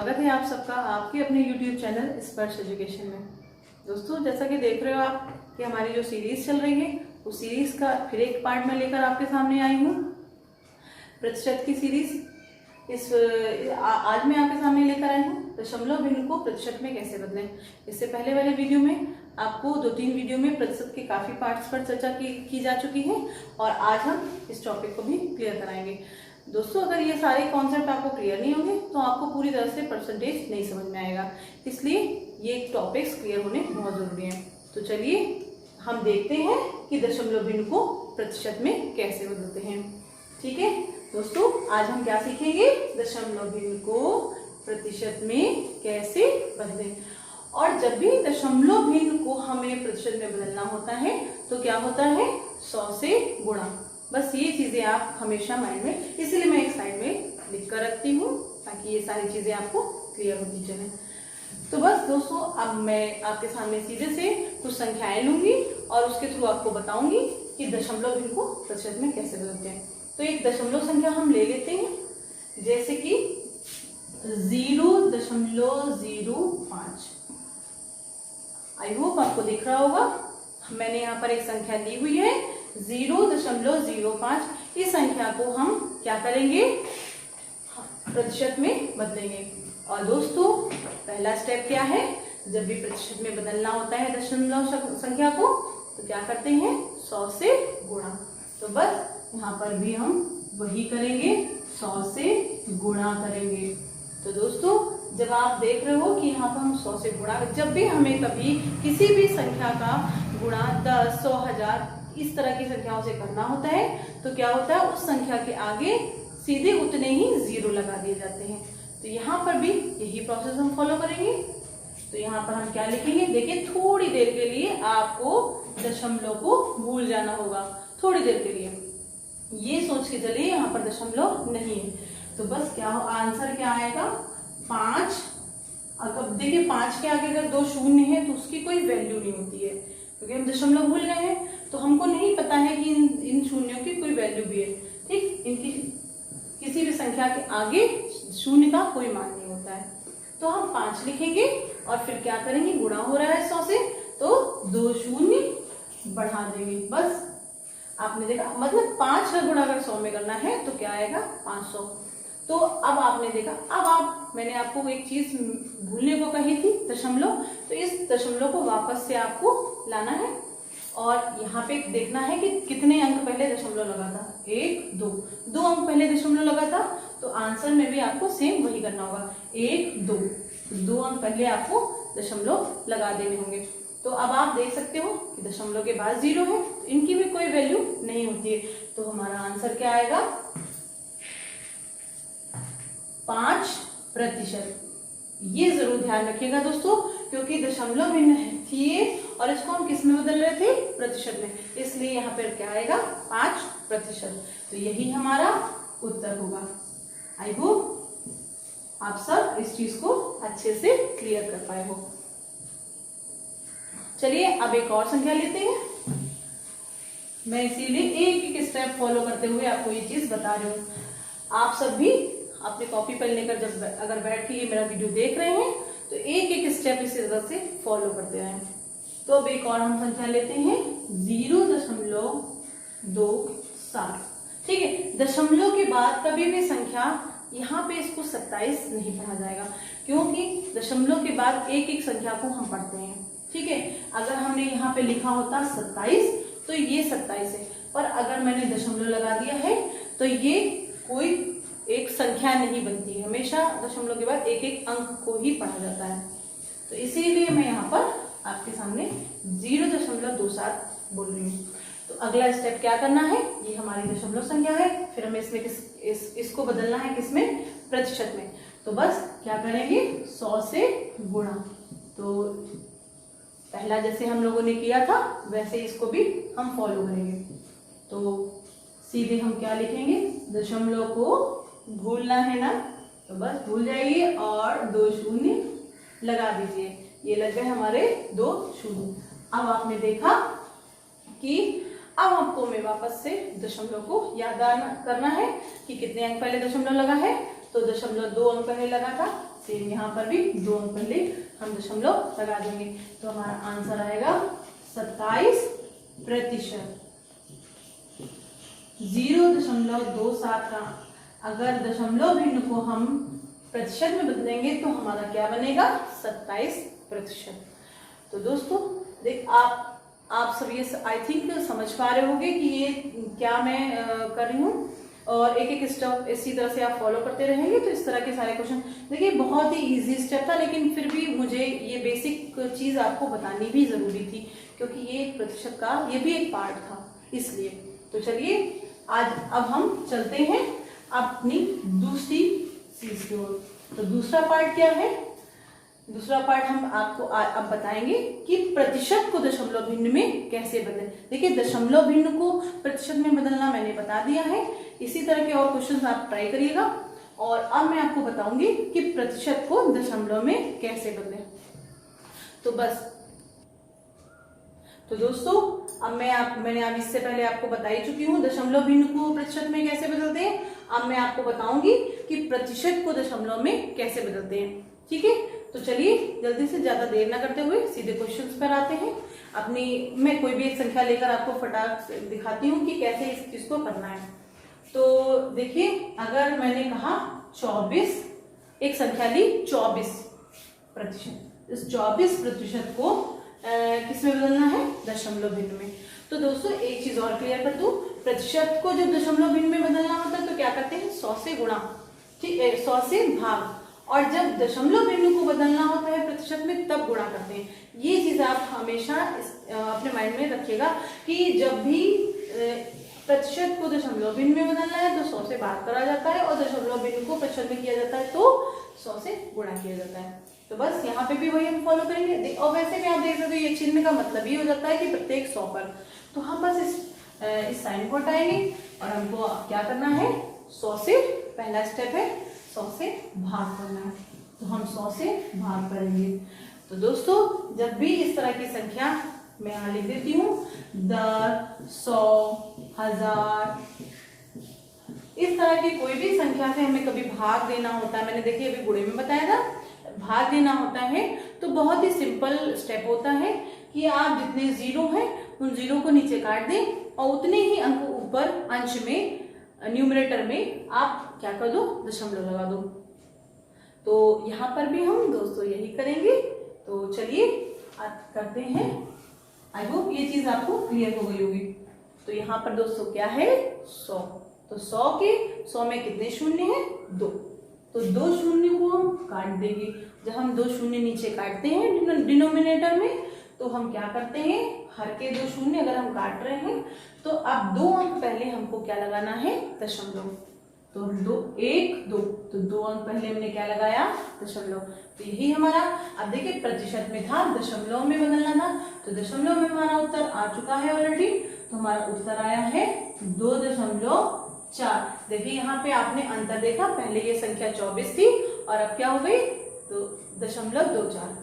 स्वागत है आप सबका आपके अपने YouTube चैनल स्पर्श एजुकेशन में। दोस्तों, जैसा कि देख रहे हो आप कि हमारी जो सीरीज चल रही है उस सीरीज का फिर एक पार्ट में लेकर आपके सामने आई हूँ। प्रतिशत की सीरीज आज मैं आपके सामने लेकर आई हूँ दशमलव भिन्न को प्रतिशत में कैसे बदलें। इससे पहले वाले वीडियो में आपको 2-3 वीडियो में प्रतिशत के काफी पार्ट्स पर चर्चा की जा चुकी है और आज हम इस टॉपिक को भी क्लियर कराएंगे। दोस्तों, अगर ये सारे कॉन्सेप्ट आपको क्लियर नहीं होंगे तो आपको पूरी तरह से परसेंटेज नहीं समझ में आएगा, इसलिए ये टॉपिक्स क्लियर होने बहुत जरूरी हैं। तो चलिए हम देखते हैं कि दशमलव भिन्न को प्रतिशत में कैसे बदलते हैं। ठीक है दोस्तों, आज हम क्या सीखेंगे, दशमलव भिन्न को प्रतिशत में कैसे बदलें। और जब भी दशमलव भिन्न को हमें प्रतिशत में बदलना होता है तो क्या होता है, 100 से गुणा। बस ये चीजें आप हमेशा माइंड में, इसलिए मैं एक साइड में लिख कर रखती हूँ ताकि ये सारी चीजें आपको क्लियर होती चले। तो बस दोस्तों, अब मैं आपके सामने सीधे से कुछ संख्याएं लूंगी और उसके थ्रू आपको बताऊंगी कि दशमलव भिन्न को प्रतिशत में कैसे बदलते हैं। तो एक दशमलव संख्या हम ले लेते हैं, जैसे कि 0.05। आई होप आपको दिख रहा होगा। मैंने यहाँ पर एक संख्या ली हुई है 0.05। इस संख्या को हम क्या करेंगे, प्रतिशत में बदलेंगे। और दोस्तों, पहला स्टेप क्या है, जब भी प्रतिशत में बदलना होता है दशमलव संख्या को तो क्या करते हैं, 100 से गुणा। तो बस यहाँ पर भी हम वही करेंगे, 100 से गुणा करेंगे। तो दोस्तों, जब आप देख रहे हो कि यहाँ पर हम 100 से गुणा, जब भी हमें कभी किसी भी संख्या का गुणा 10, 100, 1000 इस तरह की संख्याओं से करना होता है तो क्या होता है, उस संख्या के आगे सीधे उतने ही जीरो लगा दिए जाते हैं। तो यहाँ पर भी यही प्रोसेस हम फॉलो करेंगे। तो यहाँ पर हम क्या लिखेंगे, देखिए थोड़ी देर के लिए आपको दशमलव को भूल जाना होगा, थोड़ी देर के लिए ये सोच के चलिए यहाँ पर दशमलव नहीं है। तो बस क्या हो, आंसर क्या आएगा, 5। अब देखिए 5 के आगे अगर 2 शून्य है तो उसकी कोई वैल्यू नहीं होती है, क्योंकि हम दशमलव भूल गए हैं तो हमको नहीं पता है कि इन शून्यों की कोई वैल्यू भी है। ठीक, इनकी किसी भी संख्या के आगे शून्य का कोई मान नहीं होता है। तो हम 5 लिखेंगे और फिर क्या करेंगे, गुणा हो रहा है 100 से तो 2 शून्य बढ़ा देंगे। बस आपने देखा, मतलब 5 का गुणा अगर 100 में करना है तो क्या आएगा, 500। तो अब आपने देखा, मैंने आपको एक चीज भूलने को कही थी, दशमलव। तो इस दशमलव को वापस से आपको लाना है और यहाँ पे देखना है कि कितने अंक पहले दशमलव लगा था, 1, 2 अंक पहले दशमलव लगा था। तो आंसर में भी आपको सेम वही करना होगा, 1, 2 अंक पहले आपको दशमलव लगा देने होंगे। तो अब आप देख सकते हो कि दशमलव के बाद 0 है, तो इनकी भी कोई वैल्यू नहीं होती है। तो हमारा आंसर क्या आएगा, 5%। ये जरूर ध्यान रखिएगा दोस्तों, क्योंकि दशमलव भिन्न थी और इसको हम किस में बदल रहे थे, प्रतिशत में, इसलिए यहाँ पर क्या आएगा, 5%। तो यही हमारा उत्तर होगा। आई होप आप सब इस चीज को अच्छे से क्लियर कर पाए हो। चलिए अब एक और संख्या लेते हैं। मैं इसीलिए एक एक स्टेप फॉलो करते हुए आपको ये चीज बता रही हूँ। आप सब भी अपनी कॉपी पेन लेकर जब अगर बैठ के ये मेरा वीडियो देख रहे हैं तो एक एक स्टेप इसी तरह से फॉलो करते रहें। तो अब एक और हम संख्या लेते हैं 0.27। ठीक है, दशमलव के बाद कभी भी संख्या यहाँ पे इसको 27 नहीं पढ़ा जाएगा, क्योंकि दशमलव के बाद एक एक संख्या को हम पढ़ते हैं। ठीक है, अगर हमने यहाँ पे लिखा होता 27 तो ये 27 है, पर अगर मैंने दशमलव लगा दिया है तो ये कोई एक संख्या नहीं बनती है, हमेशा दशमलव के बाद एक एक अंक को ही पढ़ा जाता है। तो इसीलिए मैं यहाँ पर आपके सामने 0.27 बोल रही हूँ। तो अगला स्टेप क्या करना है, ये हमारी दशमलव संख्या है, फिर हमें इसमें इसको बदलना है किसमें, प्रतिशत में। तो बस क्या करेंगे, 100 से गुणा। तो पहला जैसे हम लोगों ने किया था वैसे इसको भी हम फॉलो करेंगे। तो सीधे हम क्या लिखेंगे, दशमलव को भूलना है ना, तो बस भूल जाइए और 2 शून्य लगा दीजिए। ये लग गए हमारे 2 शून्य। अब आपने देखा कि अब आपको मैं वापस से दशमलव को याद करना है कि कितने अंक पहले दशमलव लगा है। तो 0.2 अंक पहले लगा था, सेम यहाँ पर भी 2 अंक पहले हम दशमलव लगा देंगे। तो हमारा आंसर आएगा 27%। 0.27 का अगर दशमलव भिन्न को हम प्रतिशत में बदलेंगे तो हमारा क्या बनेगा 27%। तो दोस्तों देख आप सब ये आई थिंक समझ पा रहे होंगे कि ये क्या मैं कर रही हूँ, और एक एक स्टेप इसी तरह से आप फॉलो करते रहेंगे तो इस तरह के सारे क्वेश्चन। देखिए बहुत ही इजी स्टेप था, लेकिन फिर भी मुझे ये बेसिक चीज आपको बतानी भी जरूरी थी, क्योंकि ये प्रतिशत का ये भी एक पार्ट था इसलिए। तो चलिए आज अब हम चलते हैं अपनी दूसरी चीज की ओर। तो दूसरा पार्ट क्या है? दूसरा पार्ट हम आपको अब बताएंगे कि प्रतिशत को दशमलव भिन्न में कैसे बदलें। देखिए दशमलव भिन्न को प्रतिशत में बदलना मैंने बता दिया है, इसी तरह के और क्वेश्चन आप ट्राई करिएगा। और अब मैं आपको बताऊंगी कि प्रतिशत को दशमलव में कैसे बदलें। तो दोस्तों अब मैंने अब इससे पहले आपको बता ही चुकी हूँ दशमलव भिन्न को प्रतिशत में कैसे बदलते हैं। अब मैं आपको बताऊंगी कि प्रतिशत को दशमलव में कैसे बदलते हैं। ठीक है, तो चलिए जल्दी से ज्यादा देर ना करते हुए सीधे क्वेश्चंस पर आते हैं। मैं कोई भी एक संख्या लेकर आपको फटाक से दिखाती हूँ कि कैसे इस चीज को करना है। तो देखिए अगर मैंने कहा 24, एक संख्या ली 24%, इस 24% को किसमें बदलना है? दशमलव भिन्न में। तो दोस्तों एक चीज और क्लियर कर दूं, प्रतिशत को जब दशमलव भिन्न में बदलना होता है तो क्या करते हैं? 100 से गुणा, ठीक है, 100 से भाग, और जब दशमलव भिन्न को बदलना होता है प्रतिशत में तब गुणा करते हैं। ये चीज आप हमेशा अपने माइंड में रखिएगा कि जब भी प्रतिशत को दशमलव भिन्न में बदलना है तो 100 से भाग करा जाता है, और दशमलव भिन्न को प्रतिशत में किया जाता है तो 100 से गुणा किया जाता है। तो बस यहाँ पे भी वही हम फॉलो करेंगे। और वैसे भी आप देख सकते हो ये चिन्ह का मतलब ही हो जाता है कि प्रत्येक 100 पर। तो हम बस इस साइन को हटाएंगे और हमको क्या करना है? 100 से, पहला स्टेप है 100 से भाग करना है, तो हम 100 से भाग करेंगे। तो दोस्तों जब भी इस तरह की संख्या मैं यहाँ लिख देती हूँ 10, 100, 1000, इस तरह की कोई भी संख्या से हमें कभी भाग देना होता है, मैंने देखिए अभी गुणे में बताया था, भाग देना होता है तो बहुत ही सिंपल स्टेप होता है कि आप जितने जीरो हैं उन जीरो को नीचे काट दें और उतने ही अंक ऊपर अंश में, न्यूमरेटर में आप क्या कर दो? दशमलव लगा दो। तो यहाँ पर भी हम दोस्तों यही करेंगे। तो चलिए करते हैं। आई होप ये चीज आपको क्लियर हो गई होगी। तो यहाँ पर दोस्तों क्या है? 100। तो 100 में कितने शून्य हैं? 2। तो 2 शून्य को हम काट देंगे। जब हम 2 शून्य नीचे काटते हैं डिनोमिनेटर में तो हम क्या करते हैं? हर के 2 शून्य अगर हम काट रहे हैं तो अब 2 अंक पहले हमको क्या लगाना है? दशमलव। तो 2, 1, 2, तो 2 अंक पहले हमने क्या लगाया? दशमलव। तो यही हमारा, अब देखिए प्रतिशत में था, दशमलव में बदलना था, तो दशमलव में हमारा उत्तर आ चुका है ऑलरेडी। तो हमारा उत्तर आया है 2.4। देखिए यहाँ पे आपने अंतर देखा, पहले ये संख्या 24 थी और अब क्या हो गई? तो 0.24।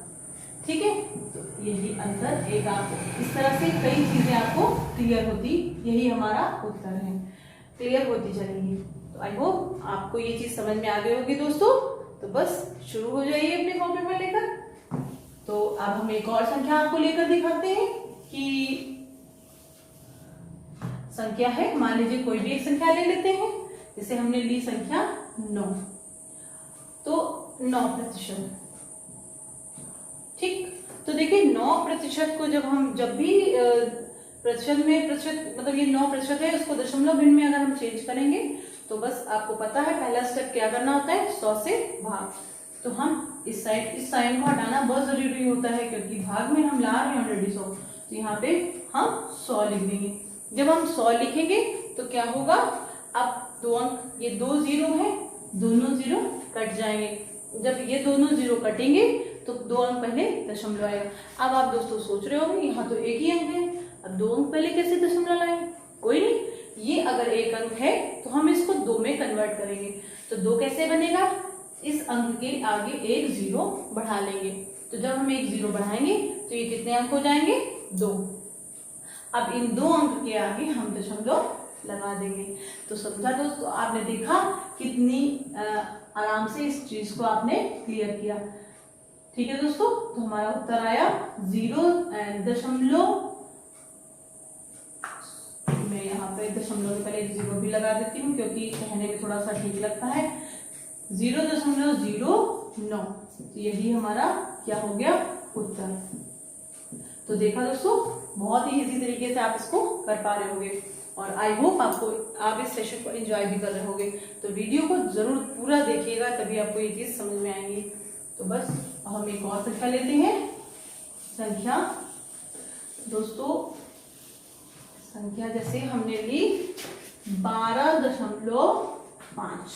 ठीक है, तो यही अंतर एक आप इस तरह से कई चीजें आपको क्लियर होती, यही हमारा उत्तर है, क्लियर होती चलेंगी। तो आई होप आपको ये चीज समझ में आ गई होगी दोस्तों। तो बस शुरू हो जाइए अपने कॉपी पर लेकर। तो अब हम एक और संख्या आपको लेकर दिखाते हैं कि संख्या है, मान लीजिए कोई भी एक संख्या ले लेते हैं, जैसे हमने ली संख्या 9। तो 9%, ठीक। तो देखिए 9% को जब भी प्रतिशत में, प्रतिशत मतलब ये 9% है, उसको दशमलव भिन्न में अगर हम चेंज करेंगे तो बस आपको पता है पहला स्टेप क्या करना होता है? 100 से भाग। तो हम इस साइन को हटाना बहुत जरूरी होता है क्योंकि भाग में हम ला रहे हैं ऑलरेडी 100। तो यहाँ पे हम 100 लिख देंगे। जब हम 100 लिखेंगे तो क्या होगा? अब 2 अंक, ये 2 जीरो है, दोनों जीरो कट जाएंगे। जब ये दोनों जीरो कटेंगे तो 2 अंक पहले दशमलव आएगा। अब आप दोस्तों सोच रहे होंगे यहाँ तो एक ही अंक है, अब 2 अंक पहले कैसे दशमलव लाएंगे? कोई नहीं, ये अगर एक अंक है तो हम इसको 2 में कन्वर्ट करेंगे। तो 2 कैसे बनेगा? इस अंक के आगे एक जीरो बढ़ा लेंगे। तो जब हम एक जीरो बढ़ाएंगे तो ये कितने अंक हो जाएंगे? 2। अब इन 2 अंक के आगे हम दशमलव लगा देंगे। तो समझा दोस्तों, आपने देखा कितनी आराम से इस चीज को आपने क्लियर किया। ठीक है दोस्तों, तो हमारा उत्तर आया 0 मैं यहाँ पे दशमलव के पहले 0 भी लगा देती हूँ क्योंकि कहने में थोड़ा सा ठीक लगता है। 0.09 यही हमारा क्या हो गया उत्तर। तो देखा दोस्तों, बहुत ही इजी तरीके से आप इसको कर पा रहे होंगे और आई होप आप इस सेशन को एंजॉय भी कर रहे होंगे। तो वीडियो को जरूर पूरा देखिएगा, तभी आपको ये चीज समझ में आएंगी। तो बस हम एक और संख्या लेते हैं। संख्या दोस्तों, संख्या जैसे हमने ली 12.5।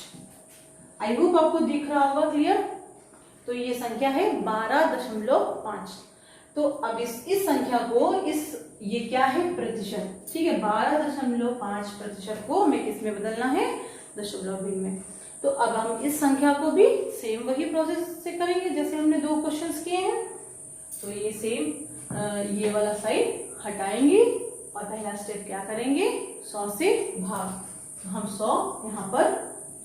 आई होप आपको दिख रहा होगा क्लियर। तो ये संख्या है 12.5। तो अब इस संख्या को ये क्या है प्रतिशत, ठीक है। 12.5% को हमें किसमें बदलना है, दशमलव भिन्न में। तो अब हम इस संख्या को भी सेम वही प्रोसेस से करेंगे जैसे हमने 2 क्वेश्चंस किए हैं। तो ये सेम ये वाला साइड हटाएंगे और पहला स्टेप क्या करेंगे, 100 से भाग। तो हम 100 यहाँ पर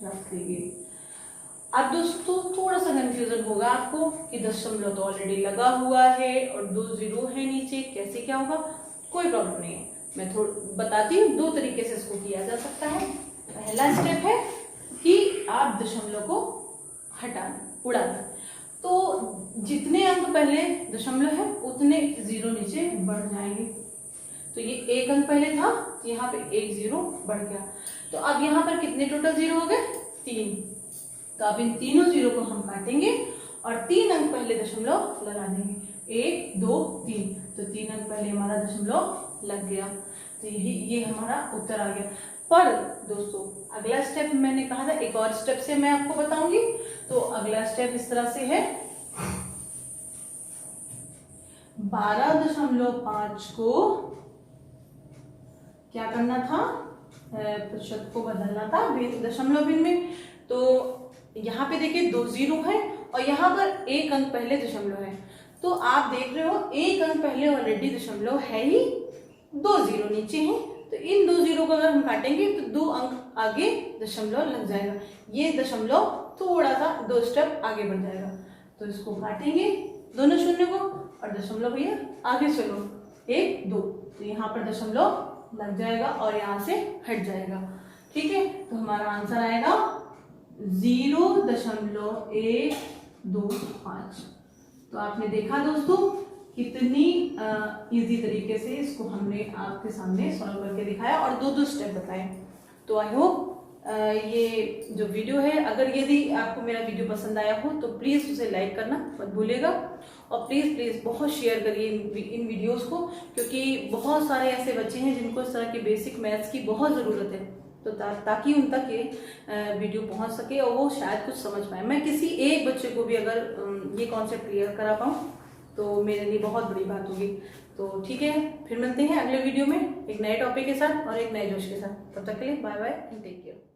रख देंगे। अब दोस्तों थोड़ा सा कंफ्यूजन होगा आपको कि दशमलव तो ऑलरेडी लगा हुआ है और 2 0 है नीचे, कैसे क्या होगा। कोई प्रॉब्लम नहीं है, मैं बताती हूँ 2 तरीके से इसको किया जा सकता है। पहला स्टेप है कि आप दशमलव को हटा दें, उड़ा दें। तो जितने अंक पहले दशमलव है उतने 0 नीचे बढ़ जाएंगे। तो ये 1 अंक पहले था, यहाँ पे 1 0 बढ़ गया। तो अब यहाँ पर कितने टोटल 0 हो गए, 3। तो अब इन तीनों 0 को हम काटेंगे और 3 अंक पहले दशमलव लगा देंगे, 1 2 3। तो 3 अंक पहले हमारा दशमलव लग गया। तो ये हमारा उत्तर आ गया। पर दोस्तों अगला स्टेप मैंने कहा था एक और स्टेप से मैं आपको बताऊंगी। तो अगला स्टेप इस तरह से है, 12.5 को क्या करना था, प्रतिशत को बदलना था दशमलव भिन्न में। तो यहाँ पे देखिए 2 0 है और यहाँ पर 1 अंक पहले दशमलव है। तो आप देख रहे हो 1 अंक पहले ऑलरेडी दशमलव है ही, 2 0 नीचे हैं। तो इन 2 0 को अगर हम काटेंगे तो 2 अंक आगे दशमलव लग जाएगा। ये दशमलव थोड़ा सा 2 स्टेप आगे बढ़ जाएगा। तो इसको काटेंगे दोनों शून्य को और दशमलव भैया आगे चलो 1 2। तो यहाँ पर दशमलव लग जाएगा और यहाँ से हट जाएगा। ठीक है, तो हमारा आंसर आएगा 0.125। तो आपने देखा दोस्तों कितनी इजी तरीके से इसको हमने आपके सामने सॉल्व करके दिखाया और 2 स्टेप बताए। तो आई होप ये जो वीडियो है, अगर यदि आपको मेरा वीडियो पसंद आया हो तो प्लीज़ उसे लाइक करना मत भूलिएगा और प्लीज़ बहुत शेयर करिए इन वीडियोस को, क्योंकि बहुत सारे ऐसे बच्चे हैं जिनको इस तरह के बेसिक मैथ्स की बहुत ज़रूरत है। तो ताकि उन तक ये वीडियो पहुंच सके और वो शायद कुछ समझ पाए। मैं किसी एक बच्चे को भी अगर ये कॉन्सेप्ट क्लियर करा पाऊँ तो मेरे लिए बहुत बड़ी बात होगी। तो ठीक है, फिर मिलते हैं अगले वीडियो में एक नए टॉपिक के साथ और एक नए जोश के साथ। तब तक के लिए bye bye and take care.